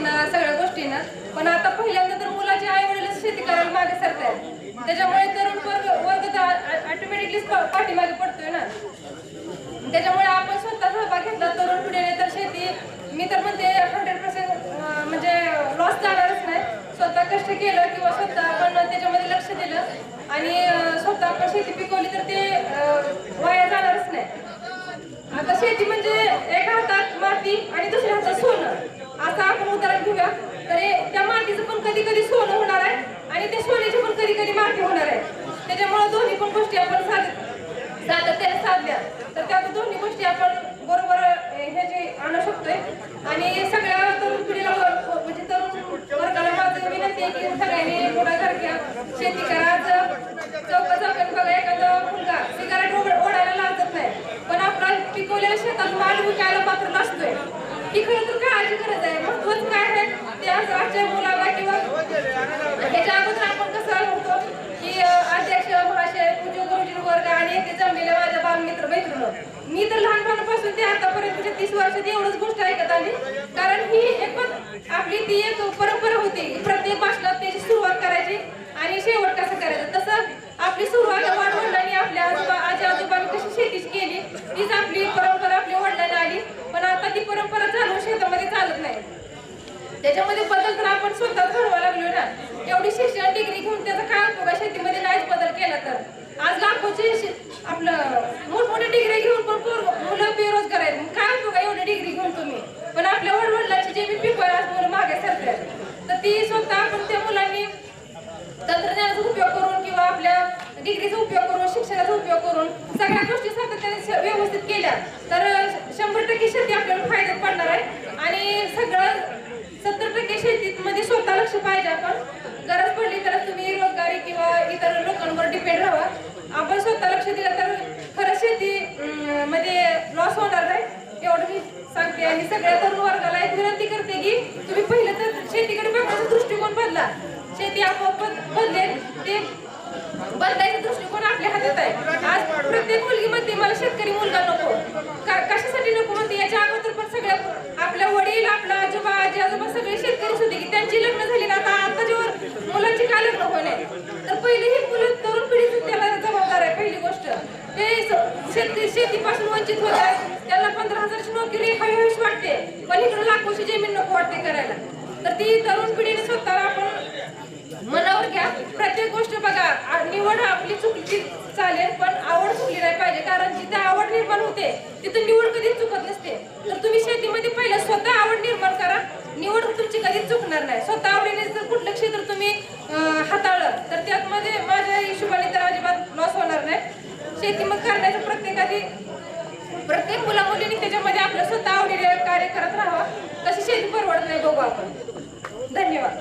शेतीनं सगळ्या गोष्टीनं, पण आता पहिल्यांदा तर मुलाची आई वडीलच शेती करायला मागे सरतात. त्याच्यामुळे तरुण वर्ग ऑटोमॅटिकली पाठीमागे पडतोय ना. त्याच्यामुळे आपण स्वतः सहभाग घेतला तरुण पिढीने तर शेती मी तर म्हणते 100% म्हणजे लॉस जाणारच नाही. स्वतः कष्ट केलं किंवा स्वतः आपण त्याच्यामध्ये लक्ष दिलं आणि स्वतः आपण शेती पिकवली तर ते वाया जाणारच नाही. आता शेती म्हणजे एका हातात माती आणि दुसऱ्या हातात सोनं असं आपण उदाहरण घेऊया. तर त्या मातीचं पण कधी कधी सोनं होणार आहे आणि त्या सोन्याची पण कधी कधी माती होणार आहे. त्याच्यामुळे दोन्ही पण गोष्टी आपण सातत्याने साधल्या तर त्या दोन्ही गोष्टी आपण बरोबर ह्याची आणू शकतोय. आणि सगळ्या तरुण पिढीला म्हणजे तरुण वर्गाला माझं विनंती आहे की सगळ्यांनी पुढाकार घ्या, शेती करा. चौकात बघा एखादा मुलगा सिगारेट ओढायला लाजत नाही, पण आपला पिकवलेल्या शेतात माल विकायला मात्र नसतोय. ही खरं तर काळाची गरज आहे. महत्वाचं काय आहे ते आजच्या मुलाला किंवा ह्याच्या अगोदर आपण कसं होतो की अध्यक्ष महाशय पूज्य गुरुजी वर्ग आणि ते जमलेले माझ्या बालमित्र मैत्रिण, मी तर लहानपणापासून ते आतापर्यंत 30 वर्षात एवढंच गोष्ट ऐकत आली. कारण ही एक आपली ती एक परंपरा होती. प्रत्येक भाषणात त्याची सुरुवात करायची आणि शेवट कसं करायचं. तसं आपली सुरुवात वडिलांनी आपल्या आजी आजोबांनी कशी शेतीची केली तीच आपली परंपरा आपल्या वडिलांना आली. पण आता ती परंपरा चालू शेतामध्ये चालत नाही. त्याच्यामध्ये बदल तर आपण स्वतः घडवा लागलो ना. एवढी शिक्षण डिग्री घेऊन त्याचा काय उपयोग शेतीमध्ये नाहीच बदल केला तर. आज लाखोचे आपलं मोठमोठे डिग्री घेऊन पण मुलं बेरोजगार आहेत. काय उपयोग एवढी डिग्री घेऊन तुम्ही. पण आपल्या वडिलांची जे मी पिकवाय आज मुलं मागे सरतात तर ती स्वतः आपण त्या मुलांनी तंत्रज्ञानाचा उपयोग करून किंवा आपल्या डिग्रीचा उपयोग करून शिक्षणाचा उपयोग करून सगळ्या गोष्टी सातत्याने व्यवस्थित केल्या तर 100% शेती आपल्याला फायद्यात पडणार आहे. आणि सगळं 70% शेतीमध्ये स्वतः लक्ष पाहिजे. आपण गरज पडली तर तुम्ही रोजगारी किंवा इतर लोकांवर डिपेंड राहा. आपण स्वतः लक्ष दिलं तर खरं शेती मध्ये लॉस होणार नाही एवढं मी सांगते. आणि सगळ्या तरुण वर्गाला एक विनंती करते की तुम्ही पहिलं तर शेतीकडे बघण्याचा दृष्टिकोन बदला. शेती आपोआप बदलेल. ते बदलायचा दृष्टिकोन आपल्या हातात आहे. आज प्रत्येक मुलगी म्हणते मला शेतकरी मुलगा नको. कशासाठी नको म्हणते. याच्या अगोदर पण सगळ्या आपल्या वडील आपला आजोबा आजी आजोबा सगळे शेतकरीच होते की त्यांची लग्न झाली ना. आता जेव्हा मुलांची काय लग्न होणे तर पहिले ही मुलं तरुण पिढीच त्याला जबाबदार आहे. पहिली गोष्ट ते शेतीपासून वंचित होत आहे. त्यांना 15,000ची नोकरी हवीहवीशी वाटते पण इकडे लाखोची जमीन नको वाटते करायला. तर ती तरुण पिढीने स्वतः आपण मनावर घ्या. प्रत्येक गोष्ट बघा निवड आपली चुकली चालेल पण आवड चुकली नाही पाहिजे. कारण जिथे आवड निर्माण होते तिथे निवड कधीच चुकत नसते. तर तुम्ही शेतीमध्ये पहिलं स्वतः आवड निर्माण करा. निवड तुमची कधीच चुकणार नाही. स्वतः आवडीने जर कुठलं क्षेत्र तुम्ही हाताळलं तर त्यामध्ये माझ्या हिशोबाने तर अजिबात लॉस होणार नाही. शेती मग करण्याचं प्रत्येक मुला मुलींनी त्याच्यामध्ये आपलं स्वतः आवडीने कार्य करत राहावं. तशी शेती परवडत नाही बघू आपण. धन्यवाद.